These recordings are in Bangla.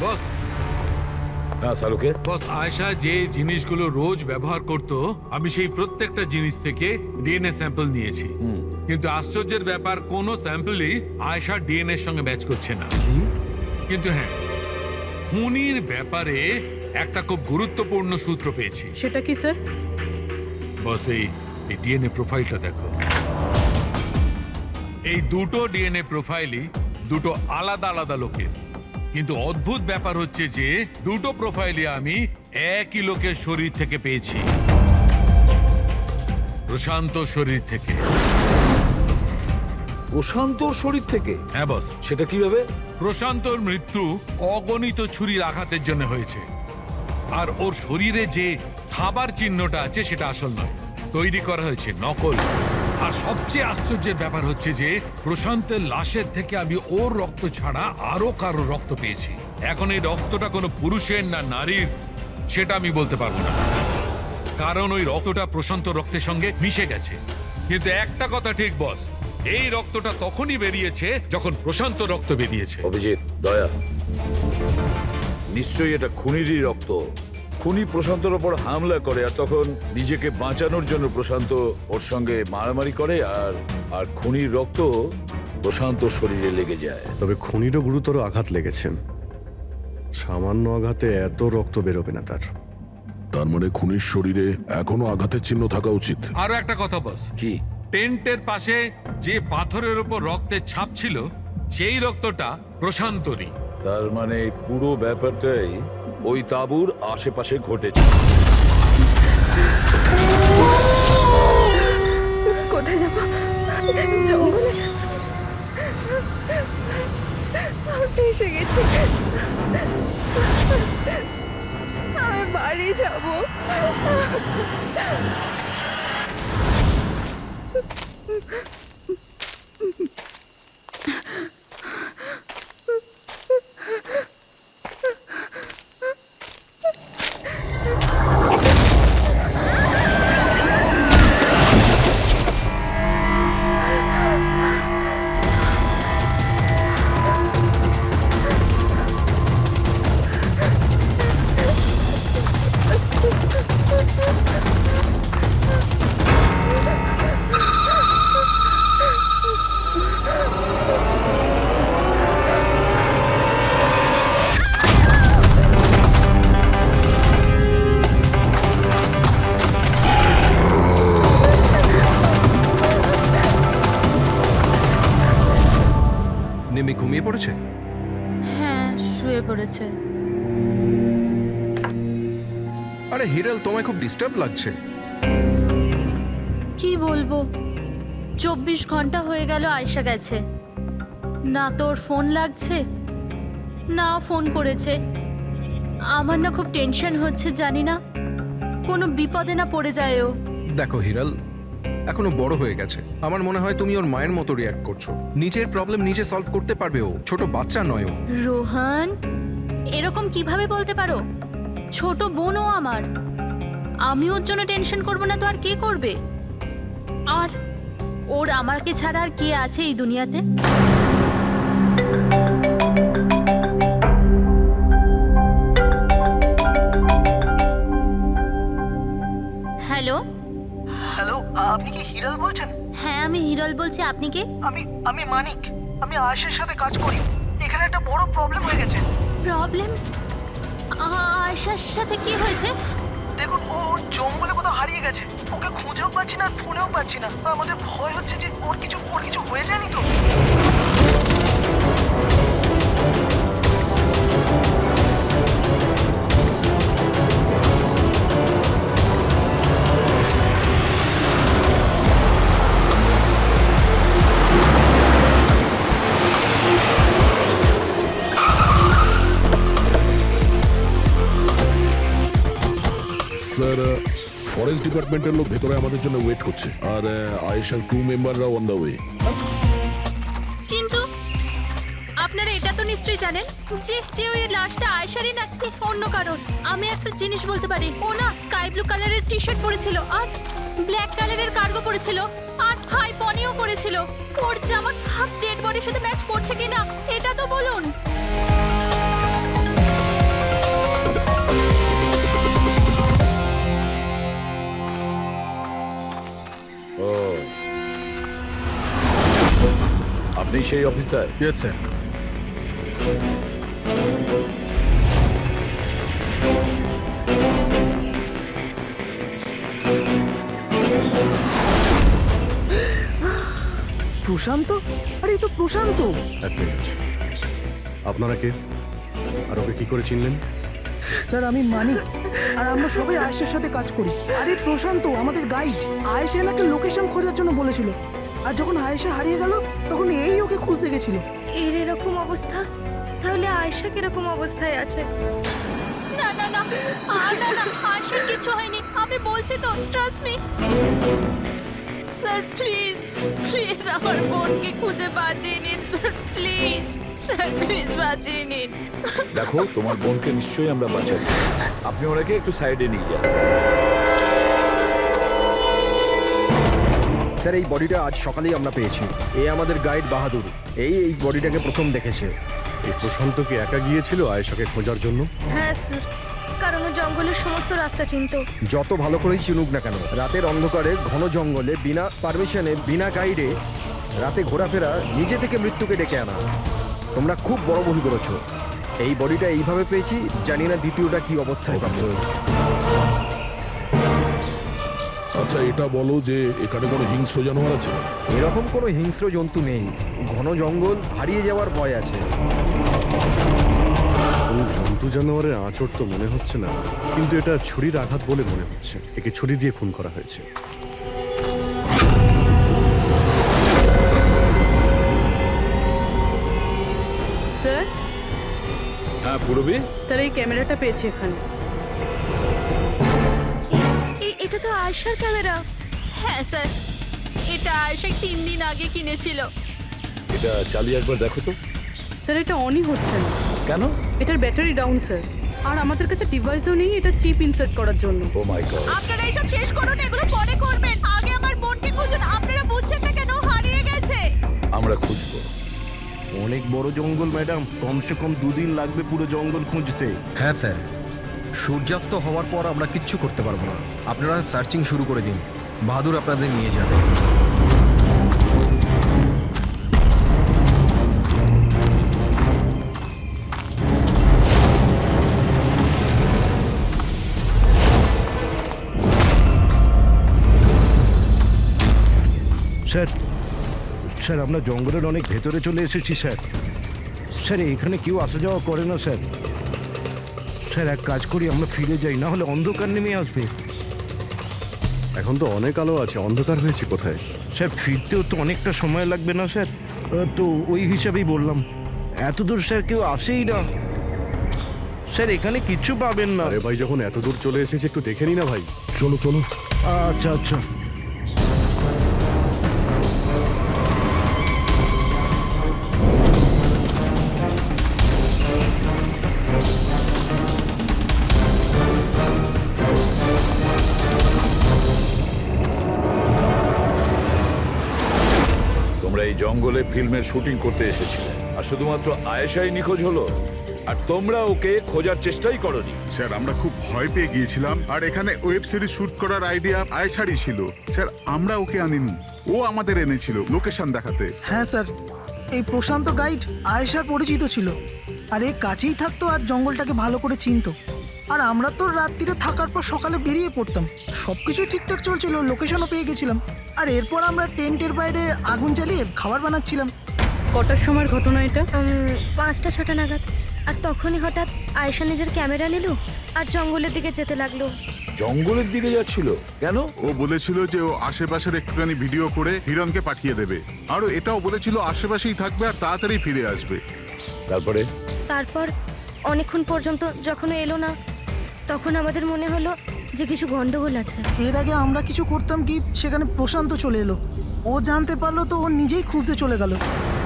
বস হ্যাঁ সালুকে, বস আয়েশা যে জিনিসগুলো রোজ ব্যবহার করত আমি সেই প্রত্যেকটা জিনিস থেকে ডিএনএ স্যাম্পল নিয়েছি, কিন্তু আশ্চর্যের ব্যাপার কোনো স্যাম্পলই আয়েশার ডিএনএ এর সঙ্গে ম্যাচ করছে না। কিন্তু হ্যাঁ, খুনির ব্যাপারে একটা খুব গুরুত্বপূর্ণ সূত্র পেয়েছি। সেটা কি স্যার? বস এই ডিএনএ প্রোফাইলটা দেখো। এই দুটো ডিএনএ প্রোফাইলই দুটো আলাদা আলাদা লোকের, কিন্তু অদ্ভুত ব্যাপার হচ্ছে যে দুটো প্রোফাইলই আমি একই লোকের শরীর থেকে পেয়েছি, প্রশান্ত শরীর থেকে। প্রশান্তর শরীর থেকে? হ্যাঁ বস। সেটা কিভাবে? প্রশান্তর মৃত্যু অগণিত ছুরির আঘাতের জন্য হয়েছে, আর ওর শরীরে যে খাবার চিহ্নটা আছে সেটা আসল নয়, তৈরি করা হয়েছে নকল। আর সবচেয়ে আশ্চর্যের ব্যাপার হচ্ছে যে প্রশান্তের লাশের থেকে আমি ওর রক্ত ছাড়া আরো কারো রক্ত পেয়েছি। এখন এই রক্তটা কোনো পুরুষের না নারীর সেটা আমি বলতে পারবো না, কারণ ওই রক্তটা প্রশান্ত রক্তের সঙ্গে মিশে গেছে। কিন্তু একটা কথা ঠিক বস, এই রক্তটা তখনই বেরিয়েছে যখন প্রশান্ত রক্ত বেরিয়েছে। অভিজিৎ, দয়া, নিশ্চয়ই এটা খুনিরই রক্ত। খুনি প্রশান্তর ওপর হামলা করে আর তখন নিজেকে বাঁচানোর জন্য প্রশান্ত ওর সঙ্গে মারামারি করে, আর খুনির রক্ত প্রশান্ত শরীরে লেগে যায়। তবে খুনিরও গুরুতর আঘাত লেগেছেন, সামান্য আঘাতে এত রক্ত বেরোবে না তার। তার মানে খুনির শরীরে এখনো আঘাতের চিহ্ন থাকা উচিত। আরো একটা কথা বস, কি? টেন্টের পাশে যে পাথরের উপর রক্তের ছাপ ছিল সেই রক্তটা প্রশান্তরই। তার মানে এই পুরো ব্যাপারটাই ওই তাঁবুর আশেপাশে ঘটেছে। কোথায় যাব? জঙ্গলে? আমি এসে গেছি, আমি বাড়ি যাব। নিমি ঘুমিয়ে পড়েছে? হ্যাঁ, শুয়ে পড়েছে। আরে হিরাল, তোমায় খুব ডিস্টার্ব লাগছে। কি বলবো, 24 ঘন্টা হয়ে গেল আয়েশা গেছে, না তোর ফোন লাগছে না ফোন করেছে। আমার না খুব টেনশন হচ্ছে, জানি না কোনো বিপদে না পড়ে যায় ও। দেখো হিরাল, এখনো বড় হয়ে গেছে, আমার মনে হয় তুমি ওর মায়ের মতো রিয়াক্ট করছো। নিজের প্রবলেম নিজে সলভ করতে পারবে ও, ছোট বাচ্চা নয় ও। রোহান, এরকম কিভাবে বলতে পারো? ছোট বোনও আমার, আমি ওর জন্য টেনশন করবো না তো আর কে করবে? আর ওর আমাকে ছাড়া আর কে আছে এই দুনিয়াতে? হ্যালো হ্যালো, আপনি কি হিরাল বলছেন? হ্যাঁ, আমি হিরল বলছি। আপনি কে? আমি মানিক। আমি আয়েশার সাথে কাজ করি। এখানে একটা বড় প্রবলেম হয়ে গেছে। প্রবলেম? আয়েশার সাথে কি হয়েছে? দেখুন, ও জঙ্গলে কোথাও হারিয়ে গেছে। ওকে খুঁজেও পাচ্ছি না আর ফোনেও পাচ্ছি না। আর আমাদের ভয় হচ্ছে যে ওর কিছু হয়ে যায়নি তো। স্যার, ফরেস্ট ডিপার্টমেন্টের লোক ভেতরে আমাদের জন্য ওয়েট করছে, আর আয়েশার ক্রু মেম্বাররাও অন দ্য ওয়ে। কিন্তু আপনারা এটা তো নিশ্চয়ই জানেন যে ওই লাশটা আয়েশারই নাকি অন্য কারোর। আমি একটা জিনিস বলতে পারি, ও না স্কাই ব্লু কালারের টি শার্ট পরেছিল আর ব্ল্যাক কালারের কার্গো পরেছিল আর হাই পনিও পরেছিল। ওর জামা হাফ ডেড বডির সাথে ম্যাচ করছে কিনা এটা তো বলুন। আপনি সেই অফিসার? Yes sir. প্রশান্ত? আরে এই তো প্রশান্ত। এক মিনিট, আপনারা কে আর ওকে কি করে চিনলেন? স্যার আমি মানিক, আর আমরা সবাই আয়েশার সাথে কাজ করি। আরে প্রশান্ত আমাদের গাইড। আয়েশা এনাকে লোকেশন খোঁজার জন্য বলেছিল, আর যখন আয়েশা হারিয়ে গেল তখন এই ওকে খুঁজতে গেছিল। এর এরকম অবস্থা, তাহলে আয়েশা কিরকম অবস্থায় আছে? না না না, না না, আয়েশার কিছু হয়নি, আমি বলছি তো, trust me. Sir please please আমার বোনকে খুঁজে বাঁচিয়ে নিন স্যার, প্লিজ স্যার, প্লিজ বাঁচিয়ে নিন। দেখো, তোমার বোনকে নিশ্চয়ই আমরা বাঁচাবো। আপনি ওনাকে একটু সাইডে নিয়ে যান। স্যার এই বডিটা আজ সকালেই আমরা পেয়েছি। এই আমাদের গাইড বাহাদুর, এই বডিটাকে প্রথম দেখেছে। এই প্রশান্তকে একা গিয়েছিল আয়েশাকে খোঁজার জন্য? হ্যাঁ স্যার, কারণ ও জঙ্গলের সমস্ত রাস্তা চিনত। যত ভালো করেই চিনুক না কেন, রাতের অন্ধকারে ঘন জঙ্গলে বিনা পারমিশনে বিনা গাইডে রাতে ঘোরাফেরা, নিজে থেকে মৃত্যুকে ডেকে আনা, তোমরা খুব বড় ভুল করেছো। এই বডিটা এইভাবে পেয়েছি, জানি না দ্বিতীয়টা কি অবস্থায় পাবো। আচ্ছা এটা বলো যে এখানে কোনো হিংস্র জানোয়ার আছে? এরকম কোনো হিংস্র জন্তু নেই, ঘন জঙ্গল, হারিয়ে যাওয়ার ভয় আছে। কোনো জন্তু জানোয়ারের আঁচড় তো মনে হচ্ছে না, কিন্তু এটা ছুরির আঘাত বলে মনে হচ্ছে। একে ছুরি দিয়ে খুন করা হয়েছে। স্যার, হ্যাঁ পূরবী, স্যার এই ক্যামেরাটা পেয়েছি এখানে। এটা তো আয়েশার ক্যামেরা। হ্যাঁ স্যার, এটা আয়েশা 3 দিন আগে কিনেছিল। এটা চালিয়ে একবার দেখো তো। স্যার এটা অনই হচ্ছে না। কেন? এটার ব্যাটারি ডাউন স্যার, আর আমাদের কাছে ডিভাইসও নেই এটা চিপ ইনসার্ট করার জন্য। ও মাই গড। আপনারা এইসব শেষ করুন, এগুলো পরে করবেন, আগে আমার বোনকে খুঁজুন। আপনারা বুঝছেন না কেন, হারিয়ে গেছে। আমরা খুঁজবো। অনেক বড় জঙ্গল ম্যাডাম, কমসে কম 2 দিন লাগবে পুরো জঙ্গল খুঁজতে। হ্যাঁ স্যার, সূর্যাস্ত হওয়ার পর আমরা কিচ্ছু করতে পারবো না। আপনারা সার্চিং শুরু করে দিন, বাহাদুর আপনাদের নিয়ে যাবে। স্যার, স্যার আমরা জঙ্গলের অনেক ভেতরে চলে এসেছি স্যার। স্যার এখানে কেউ আসা যাওয়া করে না স্যার। স্যার এক কাজ করি, আমরা ফিরে যাই, না হলে অন্ধকার নেমে আসবে। এখন তো অনেক আলো আছে, অন্ধকার হয়েছে কোথায়? স্যার ফিরতেও তো অনেকটা সময় লাগবে না স্যার? তো ওই হিসাবেই বললাম, এত দূর স্যার কেউ আসেই না। স্যার এখানে কিচ্ছু পাবেন না। আরে ভাই, যখন এত দূর চলে এসেছে একটু দেখে নি না ভাই? চলো চলো। আচ্ছা আচ্ছা। তোমরা এই জঙ্গলে ফিল্মের শুটিং করতে এসেছিলে, আর শুধুমাত্র আয়েশাই নিখোঁজ হলো, আর তোমরা ওকে খোঁজার চেষ্টাই করনি। স্যার আমরা খুব ভয় পেয়ে গিয়েছিলাম, আর এখানে ওয়েব সিরিজ শুট করার আইডিয়া আয়েশারই ছিল। স্যার আমরা ওকে আনিনি, ও আমাদের এনেছিল লোকেশন দেখাতে। হ্যাঁ স্যার, এই প্রশান্ত গাইড আয়েশার পরিচিত ছিল, আর এই কাছেই থাকতো আর জঙ্গলটাকে ভালো করে চিনতো। আর আমরা তো রাত্রিরে থাকার পর সকালে বেরিয়ে পড়তাম, সবকিছু ঠিকঠাক চলছিল, লোকেশনও পেয়ে গেছিলাম। আর এরপর আমরা টেন্টের বাইরে আগুন জ্বালিয়ে খাবার বানাচ্ছিলাম। কটার সময়ের ঘটনা এটা? 5টা-6টা নাগাদ। আর তখনই হঠাৎ আয়েশা নিজের ক্যামেরা নিল আর জঙ্গলের দিকে যেতে লাগলো। জঙ্গলের দিকে যাচ্ছিল কেন? ও বলেছিল যে ও আশেপাশের একটুখানি ভিডিও করে হিরণকে পাঠিয়ে দেবে, আর এটাও বলেছিল আশেপাশেই থাকবে আর তাড়াতাড়ি ফিরে আসবে। তারপর অনেকক্ষণ পর্যন্ত যখন এলো না, তখন আমাদের মনে হলো যে কিছু গন্ডগোল আছে। এর আগে আমরা কিছু করতাম কি, সেখানে প্রশান্ত চলে এলো। ও জানতে পারলো তো ও নিজেই খুঁজতে চলে গেল।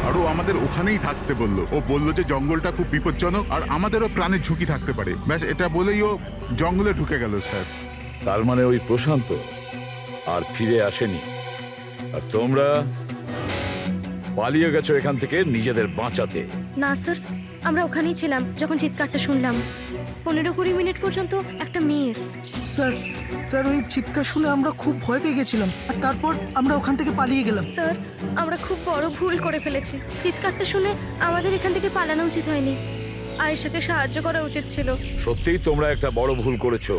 আর ও আমাদের ওখানেই থাকতে বলল। ও বলল যে জঙ্গলটা খুব বিপজ্জনক আর আমাদেরও প্রাণের ঝুঁকি থাকতে পারে। ব্যাস এটা বলেই ও জঙ্গলে ঢুকে গেল স্যার। তার মানে ওই প্রশান্ত আর ফিরে আসেনি, আর তোমরা পালিয়ে গেছো এখান থেকে নিজেদের বাঁচাতে। না স্যার, আমরা ওখানেই ছিলাম যখন চিৎকারটা শুনলাম। 15-20 মিনিট পর্যন্ত একটা মেয়ের। স্যার স্যার ওই চিৎকার শুনে আমরা খুব ভয় পেয়ে গেছিলাম, আর তারপর আমরা ওখান থেকে পালিয়ে গেলাম। স্যার, আমরা খুব বড় ভুল করে ফেলেছি। চিৎকারটা শুনে আমাদের এখান থেকে পালানো উচিত হয়নি। আয়েশাকে সাহায্য করা উচিত ছিল। সত্যিই তোমরা একটা বড় ভুল করেছো।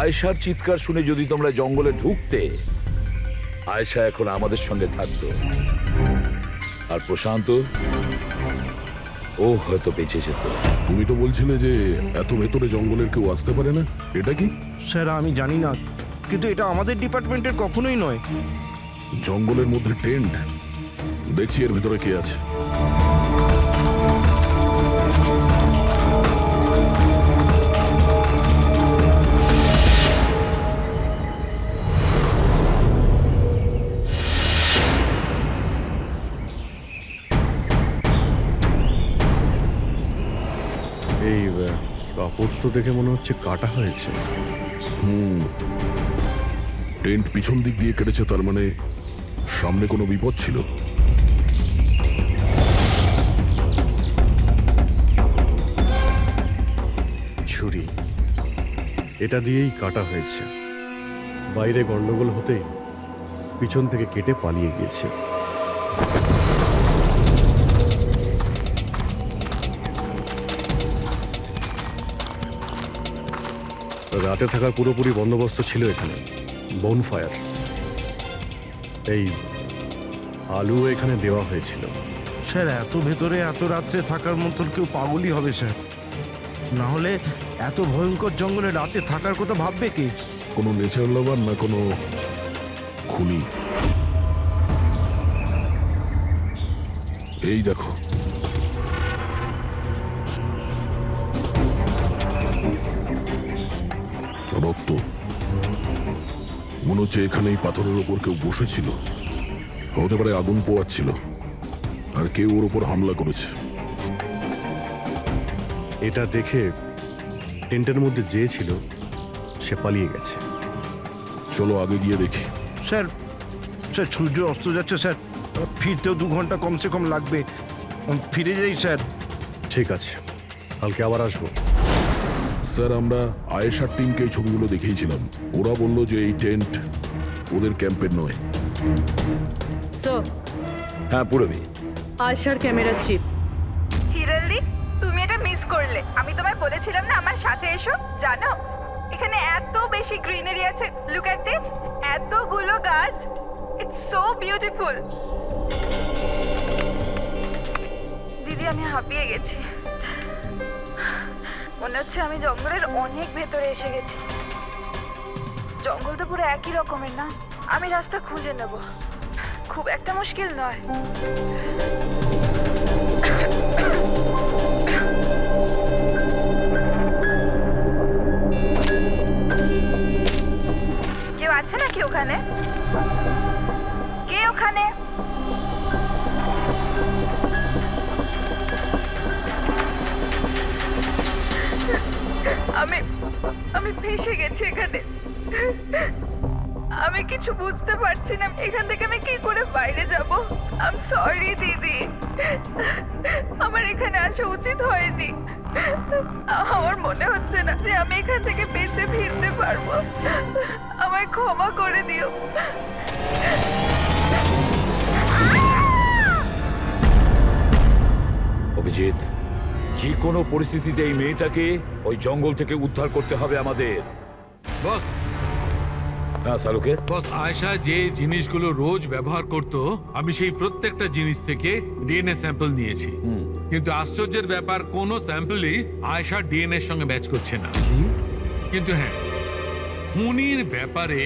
আয়েশার চিৎকার শুনে যদি তোমরা জঙ্গলে ঢুকতে, আয়েশা এখন আমাদের সঙ্গে থাকতো, আর প্রশান্ত ও হয়তো বেঁচে যেত। তুমি তো বলছিলে যে এত ভেতরে জঙ্গলের কেউ আসতে পারে না, এটা কি? স্যার আমি জানি না, কিন্তু এটা আমাদের ডিপার্টমেন্টের কখনোই নয়। জঙ্গলের মধ্যে টেন্ট, দেখছি এর ভেতরে কে আছে। এই কাপড় তো দেখে মনে হচ্ছে কাটা হয়েছে। টেন্ট পিছন দিক দিয়ে কেটেছে, তার মানে সামনে কোনো বিপদ ছিল। ছুরি, এটা দিয়েই কাটা হয়েছে। বাইরে গন্ডগোল হতেই পিছন থেকে কেটে পালিয়ে গিয়েছে। রাতে থাকার পুরোপুরি বন্দোবস্ত ছিল এখানে, বনফায়ার। এই আলু এখানে দেওয়া হয়েছিল। স্যার এত ভেতরে এত রাত্রে থাকার মতন কেউ পাগলই হবে স্যার। না হলে এত ভয়ঙ্কর জঙ্গলে রাতে থাকার কথা ভাববে কে? কোনো নেচার লাভার না কোনো খুনি? এই দেখো, রক্ত। মনে হচ্ছে এখানে এই পাথরের ওপর কেউ বসেছিল। হতে পারে আগুন পোয়াচ্ছিল, আর কেউ ওর ওপর হামলা করেছে। এটা দেখে টেন্টের মধ্যে যে ছিল সে পালিয়ে গেছে। চলো আগে গিয়ে দেখি। স্যার স্যার সূর্য অস্ত যাচ্ছে স্যার, ফিরতেও 2 ঘন্টা কমসে কম লাগবে। ফিরে যাই স্যার। ঠিক আছে, কালকে আবার আসবো। স্যার আমরা আয়েশার টিমকে এই ছবিগুলো দেখিয়েছিলাম। ওরা বলল যে এই টেন্ট ওদের ক্যাম্পের নয়। সো হ্যাঁ পুরবি, আয়শার ক্যামেরার চিপ। হিরলদি, তুমি এটা মিস করলে। আমি তোমায় বলেছিলাম না আমার সাথে এসো। জানো এখানে এত বেশি গ্রিনারি আছে। লুক অ্যাট দিস, এতগুলো গাছ। It's so beautiful. দিদি আমি হাঁপিয়ে গেছি। মনে হচ্ছে আমি জঙ্গলের অনেক ভেতরে এসে গেছি। জঙ্গল তো পুরো একই রকমের না? আমি রাস্তা খুঁজে নেব, খুব একটা মুশকিল নয়। কেউ আছে নাকি ওখানে? কে ওখানে? আমি ফেঁসে গেছি এখানে। আমি কিছু বুঝতে পারছি না। এখান থেকে আমি কি করে বাইরে যাব? আই এম সরি দিদি, আমার এখানে আসা উচিত হয়নি। আমার মনে হচ্ছে না যে আমি এখান থেকে বেঁচে ফিরতে পারবো। আমায় ক্ষমা করে দিও। অভিজিৎ, যে কোনো পরিস্থিতিতে এই মেয়েটাকে ওই জঙ্গল থেকে উদ্ধার করতে হবে আমাদের। বস হ্যাঁ সালুকে। বস, আয়েশা যে জিনিসগুলো রোজ ব্যবহার করত, আমি সেই প্রত্যেকটা জিনিস থেকে ডিএনএ স্যাম্পল নিয়েছি। কিন্তু আশ্চর্যের ব্যাপার, কোনো স্যাম্পলই আয়েশার ডিএনএ এর সঙ্গে ম্যাচ করছে না। কিন্তু হ্যাঁ, খুনির ব্যাপারে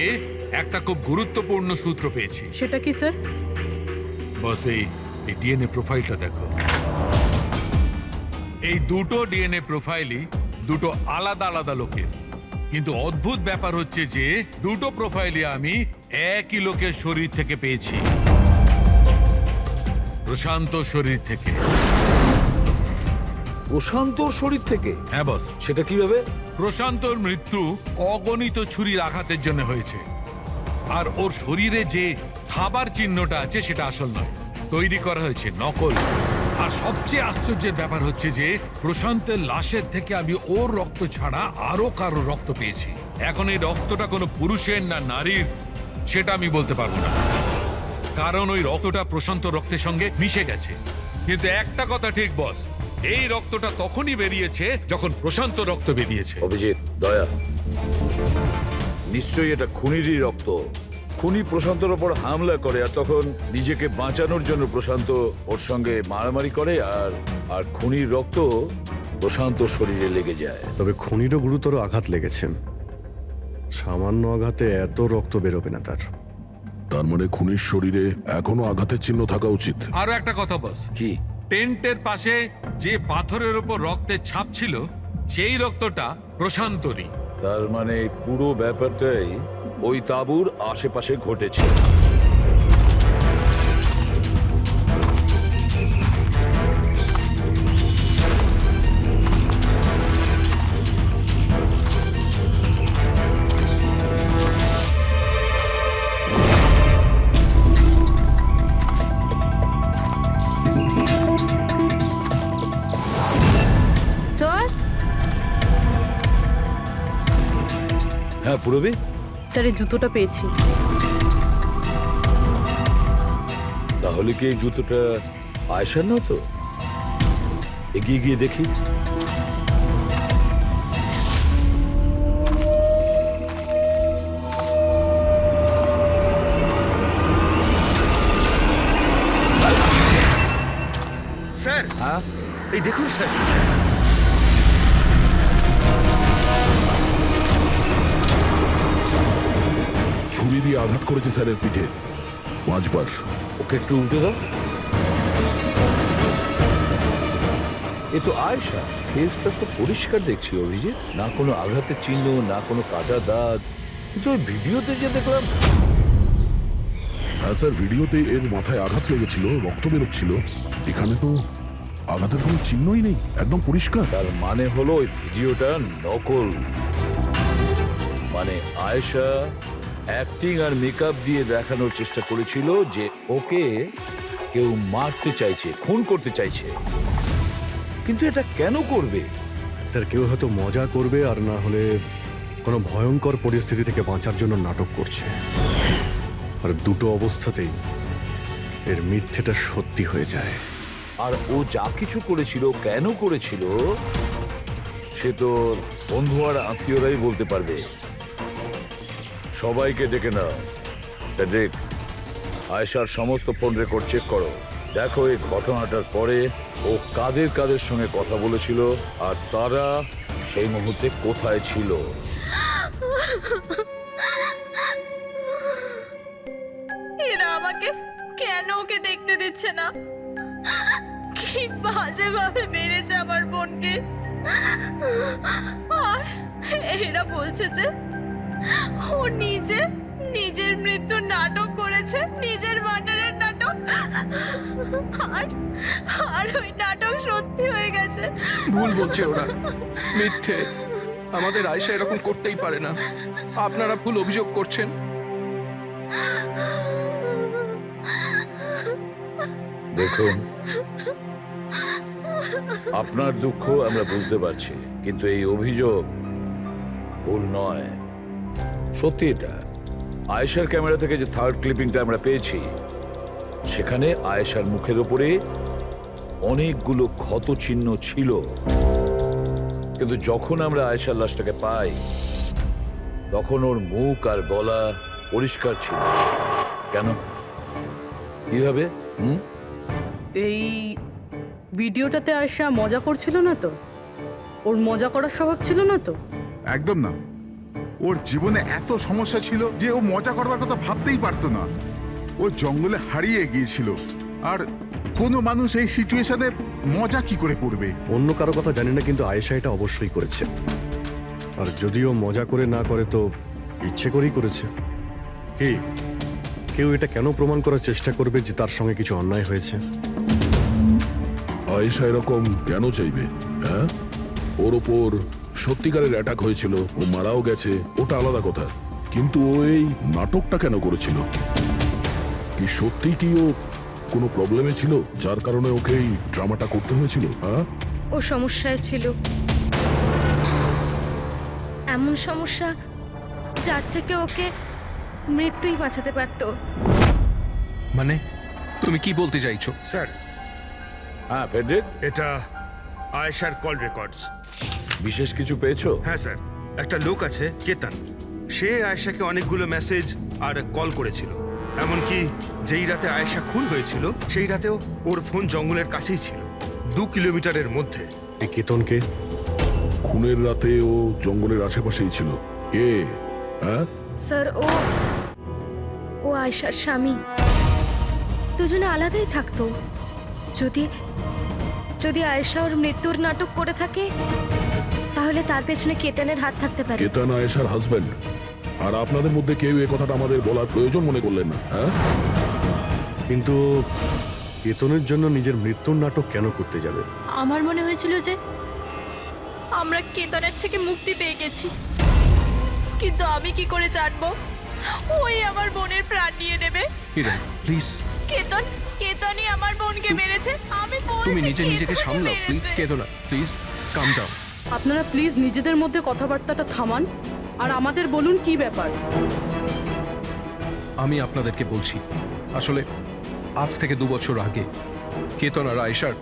একটা খুব গুরুত্বপূর্ণ সূত্র পেয়েছি। সেটা কি স্যার? বস এই ডিএনএ প্রোফাইলটা দেখো। এই দুটো ডিএনএ প্রোফাইলই দুটো আলাদা আলাদা লোকের। কিন্তু অদ্ভুত ব্যাপার হচ্ছে যে দুটো প্রোফাইলই আমি একই লোকের শরীর থেকে পেয়েছি, প্রশান্ত শরীর থেকে। প্রশান্তর শরীর থেকে? হ্যাঁ বস। সেটা কিভাবে? প্রশান্তর মৃত্যু অগণিত ছুরির আঘাতের জন্য হয়েছে, আর ওর শরীরে যে খাবার চিহ্নটা আছে সেটা আসল নয়, তৈরি করা হয়েছে নকল। আর সবচেয়ে আশ্চর্যের ব্যাপার হচ্ছে যে প্রশান্তের লাশের থেকে আমি ওর রক্ত ছাড়া আরো কারো রক্ত পেয়েছি। এখন এই রক্তটা কোনো পুরুষের না নারীর সেটা আমি বলতে পারবো না, কারণ ওই রক্তটা প্রশান্ত রক্তের সঙ্গে মিশে গেছে। কিন্তু একটা কথা ঠিক বস, এই রক্তটা তখনই বেরিয়েছে যখন প্রশান্ত রক্ত বেরিয়েছে। অভিজিৎ, দয়া, নিশ্চয়ই এটা খুনিরই রক্ত। খুনি প্রশান্তর ওপর হামলা করে আর তখন নিজেকে বাঁচানোর জন্য প্রশান্ত ওর সঙ্গে মারামারি করে আর খুনির রক্ত প্রশান্ত শরীরে লেগে যায়। তবে খুনিরও গুরুতর আঘাত লেগেছেন, সামান্য আঘাতে এত রক্ত বেরোবে না তার। তার মানে খুনির শরীরে এখনো আঘাতের চিহ্ন থাকা উচিত। আরো একটা কথা বস, কি? টেন্টের পাশে যে পাথরের উপর রক্তের ছাপ ছিল সেই রক্তটা প্রশান্তরই। তার মানে পুরো ব্যাপারটাই ওই তাঁবুর আশেপাশে ঘটেছে। স্যার, হ্যাঁ পুরবী, স্যার এই জুতোটা পেয়েছি। তাহলে কি এই জুতোটা আয়েশার না? তো এগিয়ে গিয়ে দেখি। স্যার, হ্যাঁ, এই দেখুন স্যার। ছুরি দিয়ে আঘাত করেছে স্যারের পিঠে 5 বার। ওকে একটু উল্টে দাও। এ তো আয়েশা, ফেসটা তো পরিষ্কার দেখছি অভিজিৎ, না কোনো আঘাতের চিহ্ন, না কোনো কাটা দাগ। কিন্তু ওই ভিডিওতে যে দেখলাম। হ্যাঁ স্যার, ভিডিওতে এর মাথায় আঘাত লেগেছিল, রক্ত বেরোচ্ছিল। এখানে তো আঘাতের কোনো চিহ্নই নেই, একদম পরিষ্কার। তার মানে হলো ওই ভিডিওটা নকল। মানে আয়েশা অ্যাক্টিং আর মেকআপ দিয়ে দেখানোর চেষ্টা করেছিল যে ওকে কেউ মারতে চাইছে, খুন করতে চাইছে। কিন্তু এটা কেন করবে? স্যার, কেউ হয়তো মজা করবে, আর না হলে কোনো ভয়ঙ্কর পরিস্থিতি থেকে বাঁচার জন্য নাটক করছে। আর দুটো অবস্থাতেই এর মিথ্যেটা সত্যি হয়ে যায়। আর ও যা কিছু করেছিল, কেন করেছিল, সে তো বন্ধু আর আত্মীয়রাই বলতে পারবে। সবাইকে ডেকে নাও। প্যাড্রিক, আয়েশার সমস্ত ফোন রেকর্ড চেক করো। দেখো এই ঘটনাটার পরে ও কাদের কাদের সঙ্গে কথা বলেছিল আর তারা সেই মুহূর্তে কোথায় ছিল। এরা আমাকে কেন ওকে দেখতে দিচ্ছে না? কি বাজে ভাবে মেরেছে আমার বোনকে। আর এরা বলছে যে ও নিজের মৃত্যুর নাটক করেছে, নিজের মার্ডারের নাটক। আর ওই নাটক সত্যি হয়ে গেছে। ভুল বলছে ওরা, মিথ্যে। আমাদের আয়েশা এরকম করতেই পারে না। আপনারা ভুল অভিযোগ করছেন। দেখুন, আপনার দুঃখ আমরা বুঝতে পারছি, কিন্তু এই অভিযোগ ভুল নয়, সত্যি। এটা আয়েশার ক্যামেরা থেকে যে থার্ড ক্লিপিংটা আমরা পেয়েছি, সেখানে আয়েশার মুখের উপরে অনেকগুলো ক্ষত চিহ্ন ছিল। কিন্তু যখন আমরা আয়েশার লাশটাকে পাই, তখন ওর মুখ আর গলা পরিষ্কার ছিল। কেন? কিভাবে? এই ভিডিওটাতে আয়েশা মজা করছিল না তো? ওর মজা করার স্বভাব ছিল না তো? একদম না। ওর জীবনে এত সমস্যা ছিল যে ও মজা করবার কথা ভাবতেই পারতো না। ও জঙ্গলে হারিয়ে গিয়েছিল, আর কোনো মানুষ এই সিচুয়েশনে মজা কি করে করবে? অন্য কারো কথা জানি না, কিন্তু আয়েশা এটা অবশ্যই করেছে। আর যদিও মজা করে না করে তো ইচ্ছে করেই করেছে। কি কেউ এটা কেন প্রমাণ করার চেষ্টা করবে যে তার সঙ্গে কিছু অন্যায় হয়েছে? আয়েশা এরকম কেন চাইবে? হ্যাঁ, ওর ওপর সত্যিকারের অ্যাটাক হয়েছিল, ও মারাও গেছে, ওটা আলাদা কথা। কিন্তু ও এই নাটকটা কেন করেছিল? কি সত্যি কি ও কোনো প্রবলেমে ছিল যার কারণে ওকে এই ড্রামাটা করতে হয়েছিল? হ্যাঁ, ও সমস্যায় ছিল, এমন সমস্যা যার থেকে ওকে মৃত্যুই বাঁচাতে পারতো। মানে তুমি কি বলতে চাইছো? স্যার, হ্যাঁ ফেডরিক, এটা আয়েশার কল রেকর্ডস। বিশেষ কিছু পেয়েছো? হ্যাঁ স্যার, একটা লোক আছে কেতন, সে আয়েশাকে অনেকগুলো মেসেজ আর কল করেছিল। এমনকি যেই রাতে আয়েশা খুন হয়েছিল সেই রাতেও ওর ফোন জঙ্গলের কাছেই ছিল, 2 কিলোমিটারের মধ্যে। এই কেতনকে? খুনের রাতে ও জঙ্গলের আশেপাশেই ছিল। কে? হ্যাঁ, স্যার, ও আয়েশার স্বামী। দুজনে আলাদাই থাকতো। যদি আয়েশা ওর মৃত্যুর নাটক করে থাকে তাহলে তার পেছনে কেতনের হাত থাকতে পারে। কেতন আয়েশার হাজবেন্ড, আর আপনাদের মধ্যে কেউ এই কথাটা আমাদের বলার প্রয়োজন মনে করলেন না? হ্যাঁ, কিন্তু কেতনের জন্য নিজের মৃত্যুর নাটক কেন করতে যাবে? আমার মনে হয়েছিল যে আমরা কেতনের থেকে মুক্তি পেয়ে গেছি, কিন্তু আমি কি করে জানবো ওই আমার বোনের প্রাণ নিয়ে নেবে? হিরেন, প্লিজ কেতনই আমার বোনকে মেরেছে। আমি বলছি তুমি নিজেকে কেতনই সামলাও প্লিজ। মেরেছে। কেঁদো না প্লিজ, কাম ডাউন। আপনারা প্লিজ নিজেদের মধ্যে কথাবার্তাটা থামান আর আমাদের বলুন কি ব্যাপার। আমি আপনাদেরকে বলছি, আসলে আজ থেকে 2 বছর আগে কেতন আর আয়েশার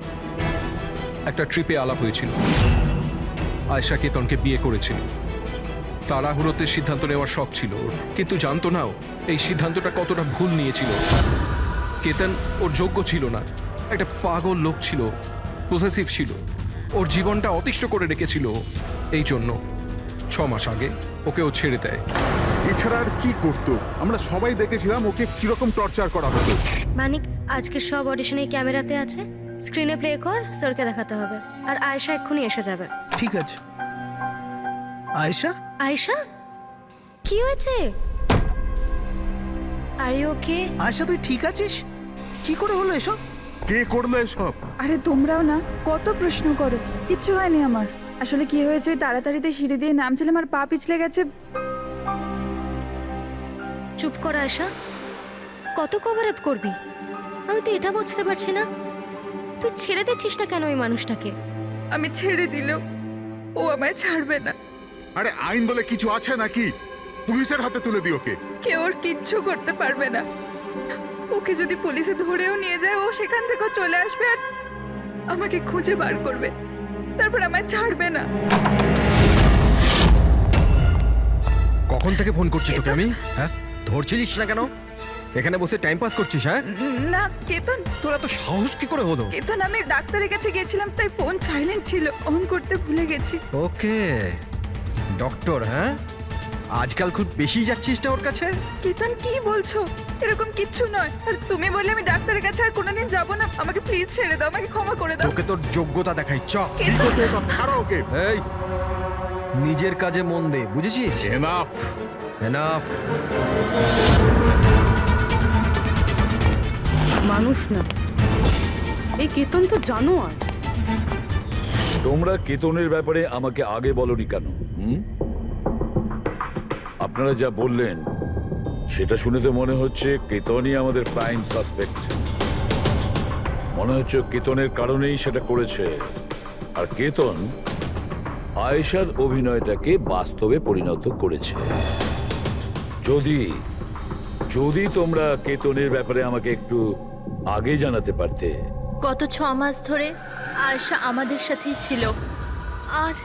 একটা ট্রিপে আলাপ হয়েছিল। আয়েশা কেতনকে বিয়ে করেছিল। তাড়াহুড়োতে সিদ্ধান্ত নেওয়ার শখ ছিল ওর, কিন্তু জানতো না ও এই সিদ্ধান্তটা কতটা ভুল নিয়েছিল। কেতন ওর যোগ্য ছিল না, একটা পাগল লোক ছিল, পজেসিভ ছিল, ওর জীবনটা অতিষ্ঠ করে রেখেছিল। এই জন্য 6 মাস আগে ওকে ও ছেড়ে দেয়। এছাড়া আর কি করতো? আমরা সবাই দেখেছিলাম ওকে কিরকম টর্চার করা হতো। মানিক, আজকে সব অডিশনে ক্যামেরাতে আছে, স্ক্রিনে প্লে কর, স্যারকে দেখাতে হবে। আর আয়েশা এক্ষুনি এসে যাবে। ঠিক আছে। আয়েশা, আয়েশা, কি হয়েছে? Are you okay? আয়েশা তুই ঠিক আছিস? কি করে হলো এসব? কে করলো এসব? আরে তোমরাও না কত প্রশ্ন করো, কিচ্ছু হয়নি আমার। আসলে কি হয়েছে, ওই তাড়াতাড়িতে সিঁড়ি দিয়ে নামছিলাম আর পা পিছলে গেছে। চুপ কর আয়েশা, কত কভার আপ করবি? আমি তো এটা বুঝতে পারছি না, তুই ছেড়ে দিচ্ছিস না কেন ওই মানুষটাকে? আমি ছেড়ে দিলেও ও আমায় ছাড়বে না। আরে আইন বলে কিছু আছে নাকি? পুলিশের হাতে তুলে দিও ওকে। কেউ ওর কিচ্ছু করতে পারবে না। ওকে যদি পুলিশে ধরেও নিয়ে যায়, ও সেখান থেকেও চলে আসবে আর আমাকে খুঁজে বার করবে, তারপর আমায় ছাড়বে না। কখন থেকে ফোন করছি তোকে আমি? হ্যাঁ, ধরছিলিস না কেন? এখানে বসে টাইম পাস করছিস? হ্যাঁ না কেতন, তোর এত সাহস কি করে হলো? কেতন, আমি ডাক্তারের কাছে গেছিলাম, তাই ফোন সাইলেন্ট ছিল, অন করতে ভুলে গেছি। ওকে, ডক্টর, হ্যাঁ আজকাল খুব বেশি যাচ্ছিস না ওর কাছে? কেতন, কি বলছো? এরকম কিচ্ছু নয়। আর তুমি বললে আমি ডাক্তারের কাছে আর কোনোদিন যাব না। আমাকে প্লিজ ছেড়ে দাও, আমাকে ক্ষমা করে দাও। তোকে তোর যোগ্যতা দেখাই, চ। কি করছে এসব? ছাড়ো ওকে। এই, নিজের কাজে মন দে, বুঝেছিস? এনাফ। এনাফ। মানুষ না, এই কেতন তো জানোয়ার। তোমরা কেতনের ব্যাপারে আমাকে আগে বলনি কেন? আপনারা যা বললেন সেটা শুনে তো মনে হচ্ছে কেতনই আমাদের প্রাইম সাসপেক্ট। মনে হচ্ছে কেতনের কারণেই সেটা করেছে। আর কেতন আয়েশার অভিনয়টাকে বাস্তবে পরিণত করেছে। যদি তোমরা কেতনের ব্যাপারে আমাকে একটু আগে জানাতে পারতে। গত 6 মাস ধরে আয়েশা আমাদের সাথেই ছিল, আর